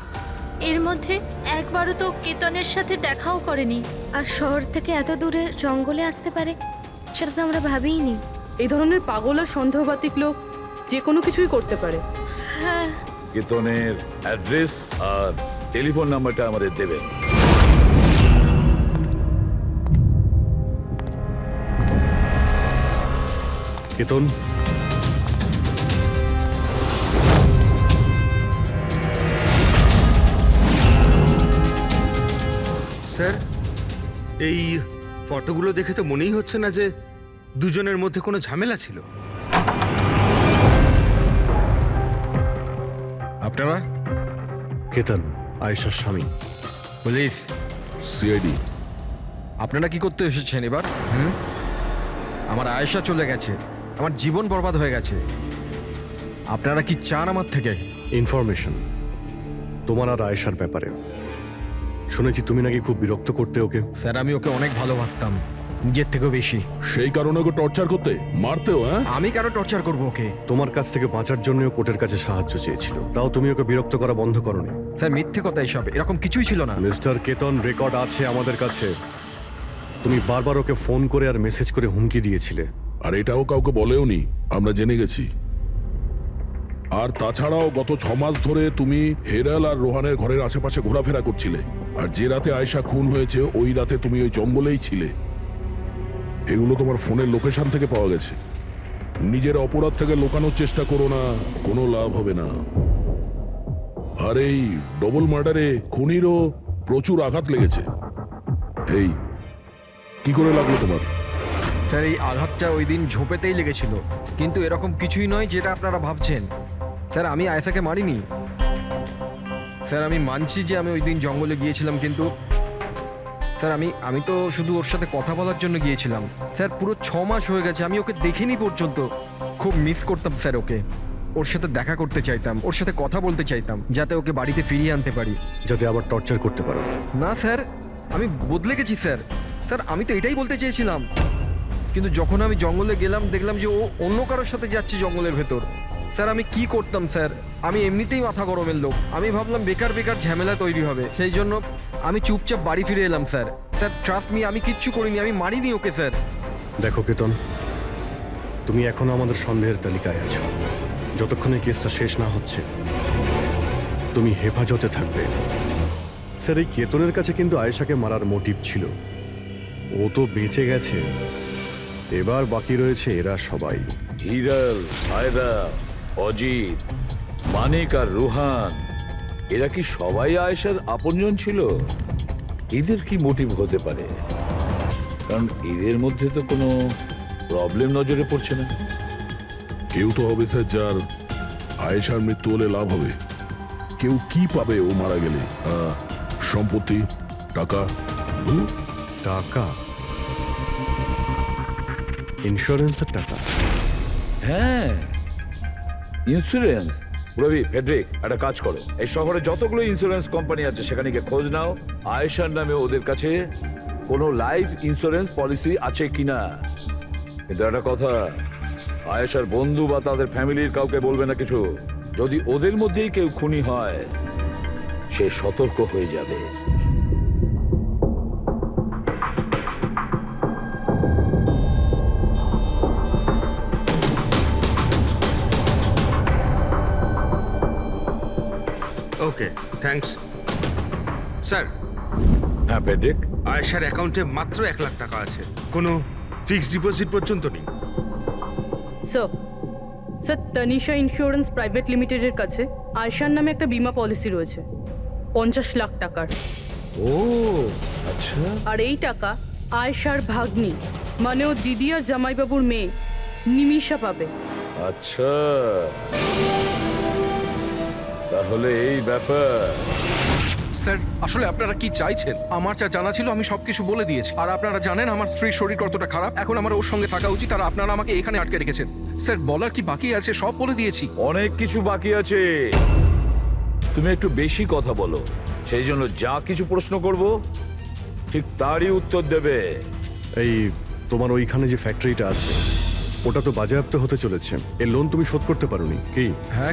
এর মধ্যে একবারও তো কেতনের সাথে দেখাও করেনি। আর শহর থেকে এত দূরে জঙ্গলে আসতে পারে সেটা তো আমরা ভাবিইনি। এই ধরনের পাগল আর সন্দেহবাতিক লোক যে কোনো কিছুই করতে পারে। হ্যাঁ, কেতনের অ্যাড্রেস আর টেলিফোন নাম্বারটা আমাদের দেবেন। কেতন, স্যার, এই ফটোগুলো দেখে তো মনেই হচ্ছে না যে দুজনের মধ্যে কোনো ঝামেলা ছিল। আপনারা? কেতন আয়েশার স্বামী। Police, CID. আপনারা কি করতে এসেছেন এবার? আমার আয়েশা চলে গেছে, আমার জীবন বরবাদ হয়ে গেছে। আপনারা কি চান আমার থেকে? ইনফরমেশন তোমার আর আয়েশার ব্যাপারে শুনেছি তুমি নাকি খুব বিরক্ত করতে ওকে। স্যার আমি ওকে অনেক ভালোবাসতাম, নিজের থেকেও বেশি। সেই কারণে ওকে টর্চার করতে, মারতেও? হ্যাঁ, আমি কেন টর্চার করবো ওকে? তোমার কাছ থেকে বাঁচার জন্য কোর্টের কাছে সাহায্য চেয়েছিল, তাও তুমি ওকে বিরক্ত করা বন্ধ করোনি। স্যার মিথ্যে কথা এসব, এরকম কিছুই ছিল না। মিস্টার কেতন, রেকর্ড আছে আমাদের কাছে। তুমি বারবার ওকে ফোন করে আর মেসেজ করে হুমকি দিয়েছিলে। আর এটাও কাউকে বলেও নি, আমরা জেনে গেছি। আর তাছাড়াও গত 6 মাস ধরে তুমি হেরাল আর রোহানের ঘরের আশেপাশে ঘোরাফেরা করছিলে, আর যে রাতে আয়েশা খুন হয়েছে ওই রাতে তুমি ওই জঙ্গলেই ছিলে। এগুলো তোমার ফোনের লোকেশন থেকে পাওয়া গেছে। নিজের অপরাধ থেকে লুকানোর চেষ্টা করো না, কোনো লাভ হবে না। আর এই ডবল মার্ডারে খুনিরও প্রচুর আঘাত লেগেছে। এই কি করে লাগলো তোমার? স্যার এই আঘাতটা ওই দিন ঝোপেতেই লেগেছিল, কিন্তু এরকম কিছুই নয় যেটা আপনারা ভাবছেন। স্যার আমি আয়েশাকে মারিনি। স্যার আমি মানছি যে আমি ওই দিন জঙ্গলে গিয়েছিলাম, কিন্তু স্যার আমি তো শুধু ওর সাথে কথা বলার জন্য গিয়েছিলাম। স্যার পুরো 6 মাস হয়ে গেছে, আমি ওকে দেখিনি পর্যন্ত। খুব মিস করতাম স্যার ওকে, ওর সাথে দেখা করতে চাইতাম, ওর সাথে কথা বলতে চাইতাম, যাতে ওকে বাড়িতে ফিরিয়ে আনতে পারি, যাতে আবার টর্চার করতে পারো। না স্যার, আমি বদলে গেছি স্যার। স্যার আমি তো এটাই বলতে চেয়েছিলাম, কিন্তু যখন আমি জঙ্গলে গেলাম দেখলাম যে ও অন্য কারোর সাথে যাচ্ছে জঙ্গলের ভেতর। স্যার আমি কি করতাম স্যার, আমি এমনিতেই মাথা গরমের লোক। আমি ভাবলাম বেকার বেকার ঝামেলা তৈরি হবে, সেই জন্য আমি চুপচাপ বাড়ি ফিরে এলাম স্যার। স্যার ট্রাস্ট মি, আমি কিচ্ছু করিনি, আমি মারিনি ওকে স্যার। দেখো কেতন, তুমি এখনো আমাদের সন্দেহের তালিকায় আছো। যতক্ষণে কেসটা শেষ না হচ্ছে তুমি হেফাজতে থাকবে। স্যার এই কেতনের কাছে কিন্তু আয়েশাকে মারার মোটিভ ছিল, ও তো বেঁচে গেছে। এবার বাকি রয়েছে এরা সবাই। হিরাল, সায়রা, অজিত, মানিক আর রুহান, এরা কি সবাই আয়েশার আপনজন ছিল? এদের কি মোটিভ হতে পারে? কারণ এদের মধ্যে তো কোনো প্রবলেম নজরে পড়ছে না। কেউ তো হবে স্যার যার আয়েশার মৃত্যু হলে লাভ হবে। কেউ কি পাবে ও মারা গেলে? সম্পত্তি, টাকা। টাকা? ইন্স্যুরেন্সের টাকা? হ্যাঁ, ইন্স্যুরেন্স। রবি, ফেডরিক, একটা কাজ করো, এই শহরে যতগুলো ইন্স্যুরেন্স কোম্পানি আছে সেখানে গিয়ে খোঁজ নাও আয়েশার নামে ওদের কাছে কোনো লাইফ ইন্স্যুরেন্স পলিসি আছে কিনা। কিন্তু একটা কথা, আয়েশার বন্ধু বা তাদের ফ্যামিলির কাউকে বলবে না কিছু। যদি ওদের মধ্যেই কেউ খুনি হয় সে সতর্ক হয়ে যাবে। ওকে, থ্যাঙ্কস স্যার। হ্যাঁ ফেডরিক, আয়েশার অ্যাকাউন্টে মাত্র 1 লাখ টাকা আছে, কোনো ফিক্সড ডিপোজিট পর্যন্ত নেই। স্যার তনিশা ইন্স্যুরেন্স প্রাইভেট লিমিটেডের কাছে আয়েশার নামে একটা বীমা পলিসি রয়েছে 50 লাখ টাকার। ও আচ্ছা। আর এই টাকা আয়েশার ভাগ্নি মানে ও দিদি আর জামাইবাবুর মেয়ে নিমিষা পাবে। আচ্ছা, তাহলে এই ব্যাপার। স্যার আসলে আপনারা কি চাইছেন? আমার যা জানা ছিল আমি সবকিছু বলে দিয়েছি। আর আপনারা জানেন আমার স্ত্রীর শরীর কতটা খারাপ, এখন আমার ওর সঙ্গে থাকা উচিত, আর আপনারা আমাকে এখানে আটকে রেখেছেন। স্যার বলার কি বাকি আছে? সব বলে দিয়েছি। অনেক কিছু বাকি আছে। তুমি একটু বেশি কথা বলো, সেই জন্য যা কিছু প্রশ্ন করব ঠিক তারই উত্তর দেবে। এই তোমার ওইখানে যে ফ্যাক্টরিটা আছে ওটা তো বাজেয়াপ্ত হতে চলেছে, এর লোন তুমি শোধ করতে পারোনি কি? হ্যাঁ,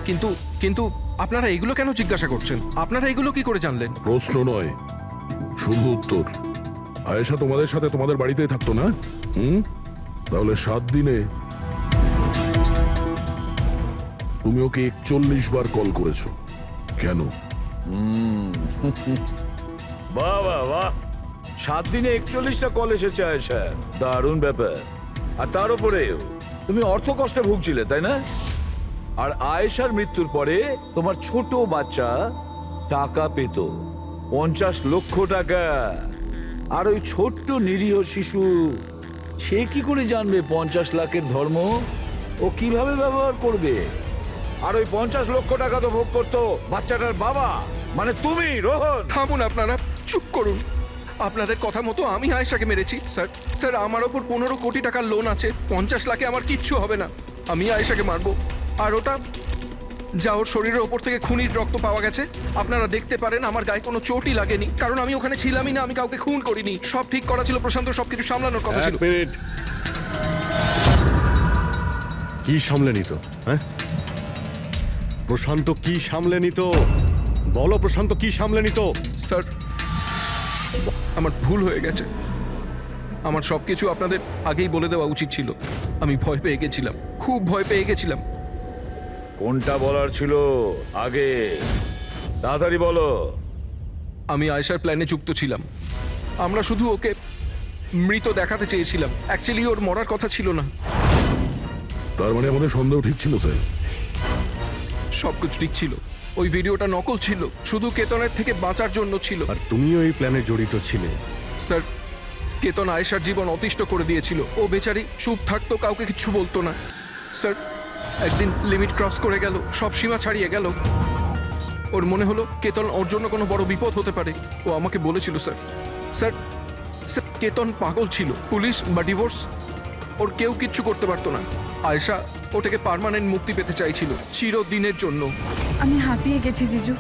কিন্তু আপনারা এগুলো কেন জিজ্ঞাসা করছেন? আপনারা এগুলো কি করে জানলেন? প্রশ্ন নয়, শুধু উত্তর। আয়েশা তোমাদের সাথে তোমাদের বাড়িতেই থাকতো না? তাহলে 7 দিনে তুমি ওকে 41 বার কল করেছো কেন? বাহ বাহ বাহ, 7 দিনে 41টা কল এসেছে আয়েশা, দারুণ ব্যাপার। আর তার উপরেও তুমি অর্থ কষ্টে ভুগছিলে, তাই না? আর আয়েশার মৃত্যুর পরে তোমার ছোট বাচ্চা টাকা পেত 50 লক্ষ টাকা। আর ওই ছোট্ট নিরীহ শিশু সে কি করে জানবে 50 লাখের ধর্ম? ও কিভাবে ব্যবহার করবে? আর ওই 50 লক্ষ টাকা তো ভোগ করতো বাচ্চাটার বাবা, মানে তুমি, রোহন। থামুন আপনারা, চুপ করুন। আপনাদের কথা মতো আমি আয়েশাকে মেরেছি স্যার। স্যার আমার ওপর 15 কোটি টাকার লোন আছে, 50 লাখে আমার কিচ্ছু হবে না। আমি আয়েশাকে মারবো। আর ওটা যা ওর শরীরের ওপর থেকে খুনির রক্ত পাওয়া গেছে, আপনারা দেখতে পারেন আমার গায়ে কোনো চোটই লাগেনি, কারণ আমি ওখানে ছিলামই না, আমি কাউকে খুন করিনি। সব ঠিক করা ছিল, প্রশান্ত সবকিছু সামলানোর কথা ছিল। এক মিনিট। কি সামলে নিত? হ্যাঁ, প্রশান্ত কি সামলে নিত? বলো, প্রশান্ত কি সামলে নিত? স্যার আমার ভুল হয়ে গেছে, আমার সবকিছু আপনাদের আগেই বলে দেওয়া উচিত ছিল। আমি ভয় পেয়ে গেছিলাম, খুব ভয় পেয়ে গেছিলাম। কোনটা বলার ছিল আগে? তাড়াতাড়ি বলো। আমি আয়েশার প্ল্যানে যুক্ত ছিলাম। আমরা শুধু ওকে মৃত দেখাতে চেয়েছিলাম, অ্যাকচুয়ালি ওর মরার কথা ছিল না। তার মানে আমাদের সন্দেহ ঠিক ছিল স্যার। সবকিছু ঠিক ছিল, ওই ভিডিওটা নকল ছিল, শুধু কেতনের থেকে বাঁচার জন্য ছিল। আর তুমিও এই প্ল্যানে জড়িত ছিলে। স্যার কেতন আয়েশার জীবন অতিষ্ঠ করে দিয়েছিল। ও বেচারি চুপ থাকতো, কাউকে কিছু বলতো না। স্যার একদিন লিমিট ক্রস করে গেল, সব সীমা ছাড়িয়ে গেল। ওর মনে হলো কেতন ওর জন্য কোনো বড় বিপদ হতে পারে। ও আমাকে বলেছিল স্যার। স্যার স্যার কেতন পাগল ছিল, পুলিশ বা ডিভোর্স ওর কেউ কিচ্ছু করতে পারতো না। আয়েশা ওটাকে পার্মানেন্ট মুক্তি পেতে চাইছিল, চিরদিনের জন্য। আমি হাঁপিয়ে গেছি জিজু।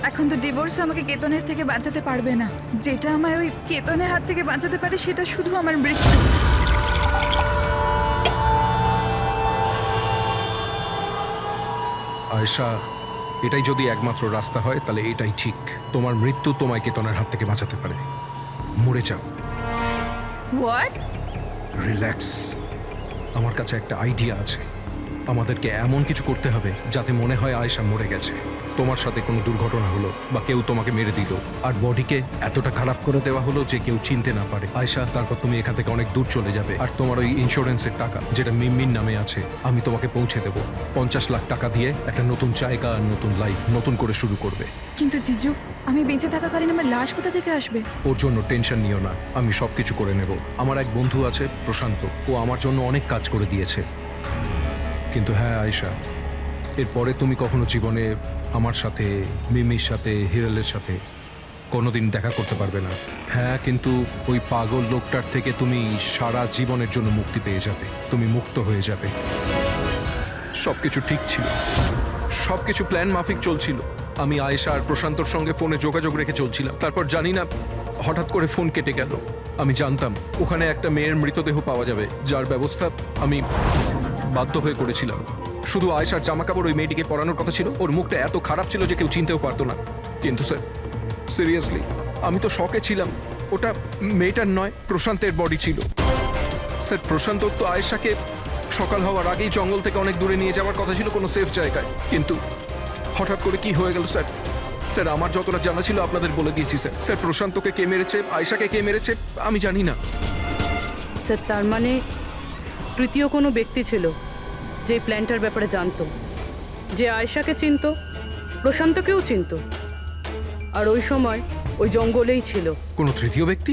এখন তো ডিভোর্স আমাকে কেতনের থেকে বাঁচাতে পারবে না। যেটা আমায় ওই কেতনের হাত থেকে বাঁচাতে পারে সেটা শুধু আমার মৃত্যু। আয়েশা, এটাই যদি একমাত্র রাস্তা হয় তাহলে এটাই ঠিক। তোমার মৃত্যু তোমায় কেতনের হাত থেকে বাঁচাতে পারে। মরে যাও। হোয়াট? রিল্যাক্স, আমার কাছে একটা আইডিয়া আছে। আমাদেরকে এমন কিছু করতে হবে যাতে মনে হয় আয়েশা মরে গেছে। তোমার সাথে কোনো দুর্ঘটনা হলো বা কেউ তোমাকে মেরে দিল, আর বডিকে এতটা খারাপ করে দেওয়া হলো যে কেউ চিনতে না পারে আয়েশা। তারপর তুমি এখান থেকে অনেক দূর চলে যাবে, আর তোমার ওই ইন্স্যুরেন্সের টাকা যেটা মিমির নামে আছে আমি তোমাকে পৌঁছে দেবো। 50 লাখ টাকা দিয়ে একটা নতুন জায়গা, নতুন লাইফ, নতুন করে শুরু করবে। কিন্তু জিজু, আমি বেঁচে থাকাকালীন আমার লাশ কোথা থেকে আসবে? ওর জন্য টেনশন নিও না, আমি সব কিছু করে নেব। আমার এক বন্ধু আছে প্রশান্ত, ও আমার জন্য অনেক কাজ করে দিয়েছে। কিন্তু হ্যাঁ আয়েশা, এরপরে তুমি কখনো জীবনে আমার সাথে, মিমির সাথে, হিরালের সাথে কোনোদিন দেখা করতে পারবে না। হ্যাঁ, কিন্তু ওই পাগল লোকটার থেকে তুমি সারা জীবনের জন্য মুক্তি পেয়ে যাবে, তুমি মুক্ত হয়ে যাবে। সবকিছু ঠিক ছিল, সবকিছু প্ল্যান মাফিক চলছিল। আমি আয়েশা আর প্রশান্তর সঙ্গে ফোনে যোগাযোগ রেখে চলছিলাম। তারপর জানি না হঠাৎ করে ফোন কেটে গেল। আমি জানতাম ওখানে একটা মেয়ের মৃতদেহ পাওয়া যাবে, যার ব্যবস্থা আমি বাধ্য হয়ে করেছিলাম। শুধু আয়েশার জামা কাপড় ওই মেয়েটিকে পরানোর কথা ছিল। ওর মুখটা এত খারাপ ছিল যে কেউ চিনতেও পারতো না। কিন্তু স্যার সিরিয়াসলি আমি তো শকে ছিলাম। ওটা মেয়েটার নয়, প্রশান্তের বডি ছিল। স্যার প্রশান্ত তো আয়েশাকে সকাল হওয়ার আগেই জঙ্গল থেকে অনেক দূরে নিয়ে যাওয়ার কথা ছিল, কোনো সেফ জায়গায়। কিন্তু হঠাৎ করে কি হয়ে গেল স্যার? স্যার আমার যতটা জানা ছিল আপনাদের বলে দিয়েছি স্যার। স্যার প্রশান্তকে কে মেরেছে, আয়েশাকে কে মেরেছে আমি জানি না। স্যার তার মানে তৃতীয় কোনো ব্যক্তি ছিল যে প্ল্যানটার ব্যাপারে জানতো, যে আয়েশাকে চিনতো, প্রশান্তকেও চিনতো, আর ওই সময় ওই জঙ্গলেই ছিল। কোনো তৃতীয় ব্যক্তি?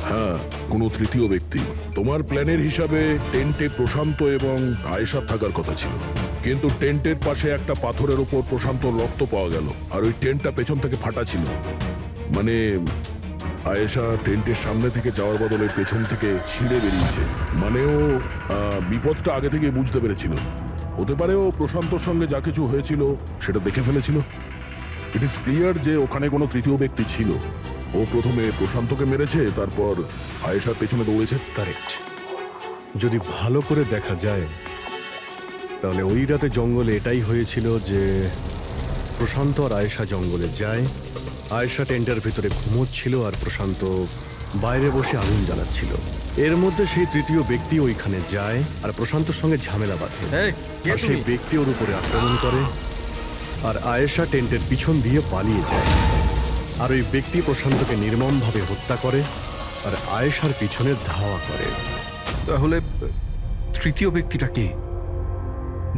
হ্যাঁ, কোনো তৃতীয় ব্যক্তি। তোমার প্ল্যানের হিসাবে টেন্টে প্রশান্ত এবং আয়েশা থাকার কথা ছিল, কিন্তু টেন্টের পাশে একটা পাথরের উপর প্রশান্তর রক্ত পাওয়া গেল, আর ওই টেন্টটা পেছন থেকে ফাটা ছিল। মানে আয়েশা টেন্টের সামনে থেকে যাওয়ার বদলে পেছন থেকে ছিঁড়ে বেরিয়েছে। মানে ও বিপদটা আগে থেকে বুঝতে পেরেছিল। হতে পারে ও প্রশান্তর সঙ্গে যা কিছু হয়েছিল সেটা দেখে ফেলেছিল। ইট ইজ ক্লিয়ার যে ওখানে কোনো তৃতীয় ব্যক্তি ছিল। ও প্রথমে প্রশান্তকে মেরেছে, তারপর আয়েশার পেছনে দৌড়েছে। কারেক্ট। যদি ভালো করে দেখা যায় তাহলে ওই রাতে জঙ্গলে এটাই হয়েছিল যে প্রশান্ত আর আয়েশা জঙ্গলে যায়, আয়েশা টেন্টের ভিতরে ঘুমোচ্ছিল আর প্রশান্ত বাইরে বসে আগুন জ্বালাচ্ছিল। এর মধ্যে সেই তৃতীয় ব্যক্তি ওইখানে যায় আর প্রশান্তর সঙ্গে ঝামেলা বাঁধে, আর সেই ব্যক্তি ওর উপরে আক্রমণ করে, আর আয়েশা টেন্টের পিছন দিয়ে পালিয়ে যায়। আর ওই ব্যক্তি প্রশান্তকে নির্মমভাবে হত্যা করে আর আয়েশার পিছনে ধাওয়া করে। তাহলে তৃতীয় ব্যক্তিটা কে,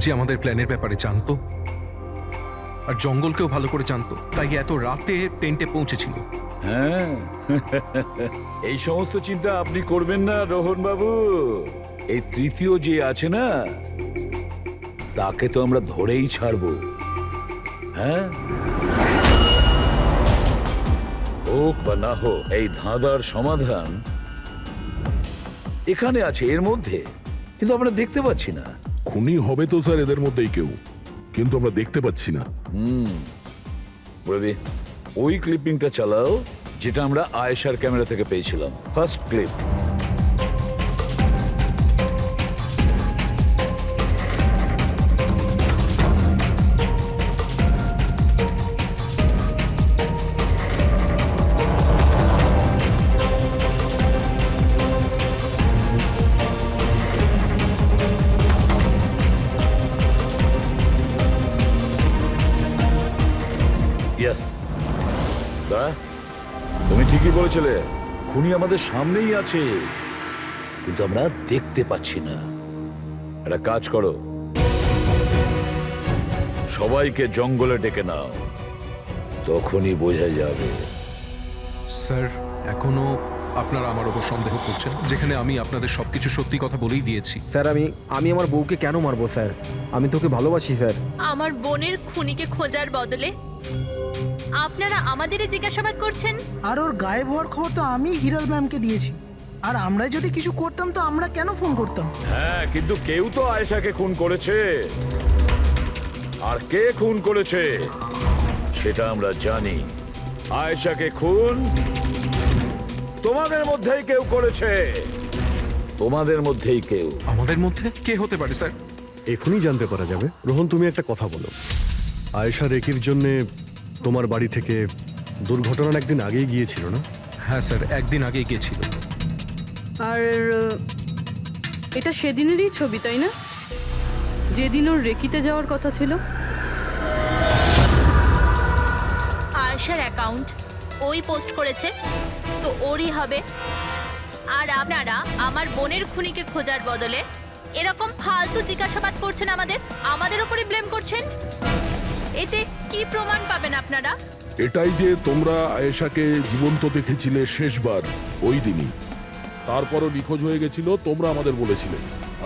যে আমাদের প্ল্যানের ব্যাপারে জানতো আর জঙ্গলকেও ভালো করে জানতো, তাই এত রাতে টেন্টে পৌঁছেছিল? হ্যাঁ, এই সমস্ত চিন্তা আপনি করবেন না রোহন বাবু। এই তৃতীয় যে আছে না, তাকে তো আমরা ধরেই ছাড়বো। হ্যাঁ, ও হোক বা না হোক, এই ধাঁধার সমাধান এখানে আছে, এর মধ্যে, কিন্তু আমরা দেখতে পাচ্ছি না। খুনি হবে তো স্যার এদের মধ্যেই কেউ, কিন্তু আমরা দেখতে পাচ্ছি না। রবি, ওই ক্লিপিংটা চালাও যেটা আমরা আয়েশার ক্যামেরা থেকে পেয়েছিলাম, ফার্স্ট ক্লিপ। ইয়েস, তুমি ঠিকই বলেছিলে, খুনি আমাদের সামনেই আছে, কিন্তু আমরা দেখতে পাচ্ছি না। একটা কাজ করো, সবাইকে জঙ্গলে ডেকে নাও, তখনই বোঝা যাবে। স্যার এখনো আপনারা আমার ওপর সন্দেহ করছেন, যেখানে আমি আপনাদের সবকিছু সত্যি কথা বলেই দিয়েছি। স্যার আমি আমার বউকে কেন মারবো স্যার? আমি তোকে ভালোবাসি স্যার। আমার বোনের খুনিকে খোঁজার বদলে আপনারা আমাদেরই জিজ্ঞাসাবাদ করছেন। আর ওর গায়েব হওয়ার খবর তো আমি হিরাল ম্যামকে দিয়েছি, আর আমরা যদি কিছু করতাম তো আমরা কেন ফোন করতাম? হ্যাঁ, কিন্তু কেউ তো আয়েশাকে খুন করেছে, আর কে খুন করেছে সেটা আমরা জানি। আয়েশাকে খুন তোমাদের মধ্যেই কেউ করেছে, তোমাদের মধ্যেই কেউ। আমাদের মধ্যে কে হতে পারে স্যার? এখনই জানতে পারা যাবে। রোহন, তুমি একটা কথা বলো, আয়েশা রেকির জন্য তোমার বাড়ি থেকে দুর্ঘটনার একদিন আগেই গিয়েছিল না? হ্যাঁ স্যার, একদিন আগে গিয়েছিল। আর এটা সেদিনেরই ছবি, তাই না? যেদিন ওর রেকিতে যাওয়ার কথা ছিল। আয়েশার অ্যাকাউন্ট ওই পোস্ট করেছে, তো ওরই হবে। আর আপনারা আমার বোনের খুনিকে খোঁজার বদলে এরকম ফালতু জিজ্ঞাসাবাদ করছেন, আমাদের উপরই ব্লেম করছেন। এতে কি প্রমাণ পাবেন আপনারা? এটাই যে তোমরা আয়েশাকে জীবন্ত দেখেছিলে শেষবার ওই দিনই, তারপরও নিখোঁজ হয়ে গেছিল, তোমরা আমাদের বলেছিলে।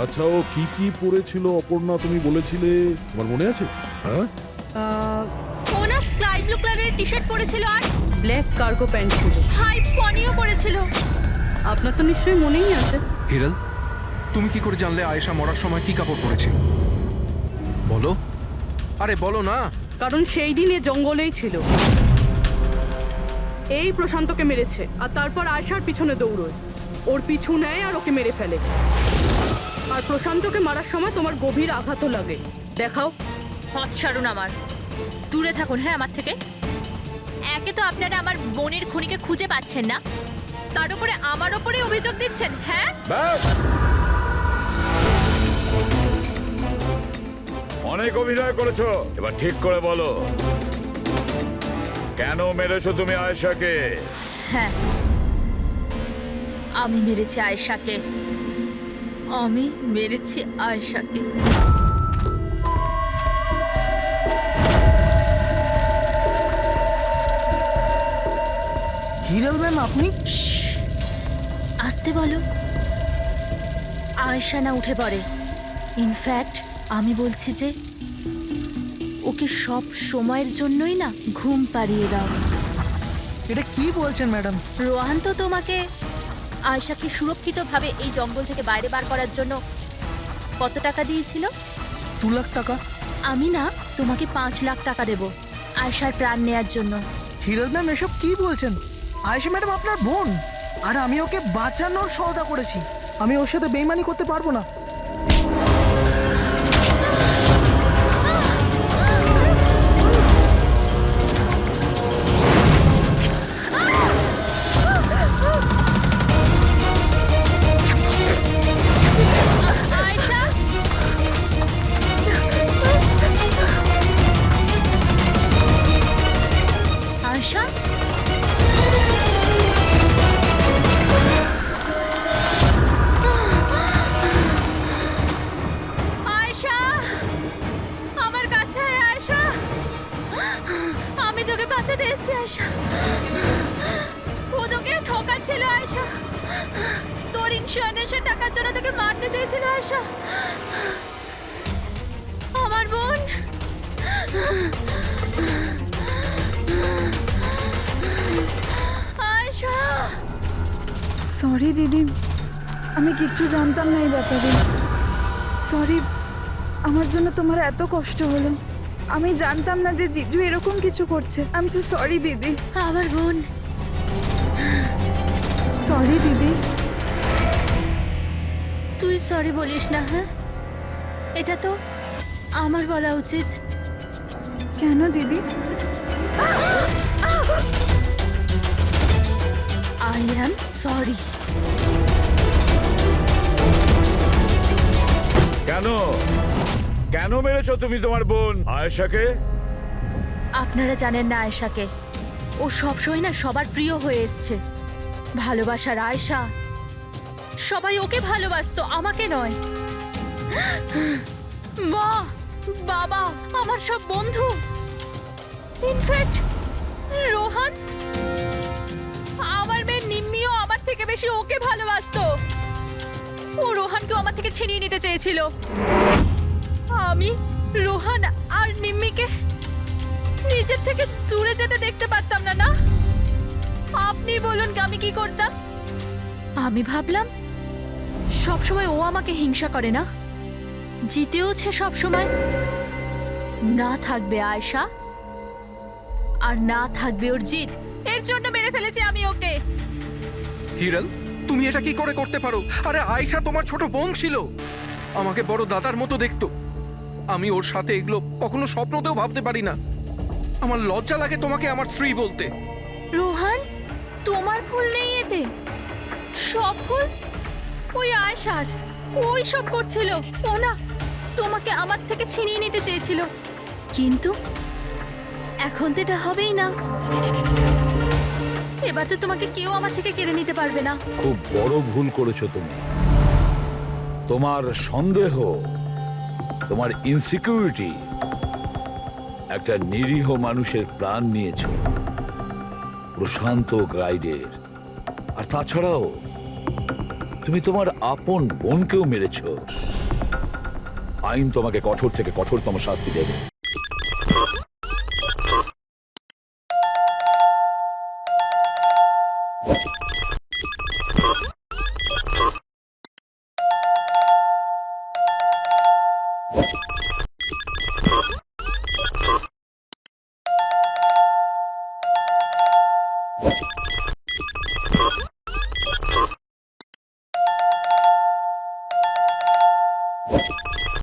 আচ্ছা, ও কি কি পরেছিল অপর্ণা, তুমি বলেছিলে, তোমার মনে আছে? হ্যাঁ, ও না স্কাই ব্লু কালারের টি শার্ট পরেছিল আর ব্ল্যাক কার্গো প্যান্ট ছিল। হাই পনিও পরেছিল। আপনার তো নিশ্চয়ই মনেই আছে। হিরাল, তুমি কি করে জানলে আয়েশা মরার সময় কি কাপড় পরেছিল? বলো, আরে বলো না। কারণ সেই দিন এ জঙ্গলেই ছিল। এই প্রশান্তকে মেরেছে, আর তারপর আয়েশার পিছনে দৌড়োয়, ওর পিছু নেয় আর ওকে মেরে ফেলে। আর প্রশান্তকে মারার সময় তোমার গভীর আঘাতও লাগে। দেখাও। পথ সারুন আমার, দূরে থাকুন। হ্যাঁ, আমার থেকে। একে তো আপনারা আমার বোনের খুনিকে খুঁজে পাচ্ছেন না, তার উপরে আমার ওপরে অভিযোগ দিচ্ছেন। হ্যাঁ, ব্যাস, অনেক অভিনয় করেছো, এবার ঠিক করে বলো, কেন মেরেছো তুমি আয়েশাকে? হ্যাঁ, আমি মেরেছি আয়েশাকে। আমি মেরেছি আয়েশাকে। হিরাল ম্যাম, আপনি? আসতে বলো। আয়েশা না উঠে পড়ে। ইনফ্যাক্ট আমি বলছি যে ওকে সব সময়ের জন্যই না ঘুম পাড়িয়ে দাও। এটা কি বলছেন ম্যাডাম? রোহান তো তোমাকে আয়েশাকে সুরক্ষিতভাবে এই জঙ্গল থেকে বাইরে বার করার জন্য কত টাকা দিয়েছিল? 2 লাখ টাকা। আমি না তোমাকে 5 লাখ টাকা দেব আয়েশার প্রাণ নেয়ার জন্য। হিরাল ম্যাম, এসব কি বলছেন? আয়েশা ম্যাডাম আপনার বোন, আর আমি ওকে বাঁচানোর সওদা করেছি। আমি ওর সাথে বেইমানি করতে পারবো না। আয়েশা, আয়েশা, আমার কাছে আয় আয়েশা। আমি তোকে বাঁচাতে এসেছি আয়েশা। ও তোকে ঠকাচ্ছিল আয়েশা। তোর ইন্স্যুরেন্সের টাকার জন্য তোকে মারতে চেয়েছিল আয়েশা। আমার বোন। সরি দিদি, আমি কিচ্ছু জানতাম না এই ব্যাপারে। সরি, আমার জন্য তোমার এত কষ্ট হলো। আমি জানতাম না যে জিজু এরকম কিছু করছে। আই এম সো সরি দিদি। আমার বোন। সরি দিদি। তুই সরি বলিস না, হ্যাঁ? এটা তো আমার বলা উচিত। কেন দিদি? I am sorry. কেন কেন মেরেছো তুমি তোমার বোন আয়েশাকে? আপনারা জানেন না আয়েশাকে, ও সবসময় না সবার প্রিয় হয়ে এসছে। ভালোবাসার আয়েশা, সবাই ওকে ভালোবাসতো, আমাকে নয়। মা, বাবা, আমার সব বন্ধু, ইনফ্যাক্ট রোহান, আমার মেয়ে নিম্মিও আমার থেকে বেশি ওকে ভালোবাসতো। ও রোহানকেও আমার থেকে ছিনিয়ে নিতে চেয়েছিল। আমি রোহান আর নিম্মিকে নিজের থেকে দূরে যেতে দেখতে পারতাম না। না, আপনি বলুন আমি কি করতাম? আমি ভাবলাম সবসময় ও আমাকে হিংসা করে না, জিতেওছে সবসময়। না থাকবে আয়েশা, আর না থাকবে ওর জিত। এর জন্য মেরে ফেলেছি আমি ওকে। হিরাল, তুমি এটা কি করে করতে পারো? আরে আয়েশা তোমার ছোট বোন ছিল, আমাকে বড় দাদার মতো দেখতো। আমি ওর সাথে এগুলো কখনো স্বপ্নতেও ভাবতে পারি না। আমার লজ্জা লাগে তোমাকে আমার স্ত্রী বলতে। রোহান, তোমার ভুল নেই এতে। সব ভুল ওই আয়েশার। ওই সব করছিল। ও না তোমাকে আমার থেকে ছিনিয়ে নিতে চেয়েছিল, কিন্তু এখন তো এটা হবেই না। এবার তো তোমাকে কেউ আমার থেকে কেড়ে নিতে পারবে না। খুব বড় ভুল করেছো তুমি। তোমার সন্দেহ, তোমার ইনসিকিউরিটি একটা নিরীহ মানুষের প্রাণ নিয়েছো, প্রশান্ত গাইডের। আর তাছাড়াও তুমি তোমার আপন বোনকেও মেরেছো। আইন তোমাকে কঠোর থেকে কঠোরতম শাস্তি দেবে।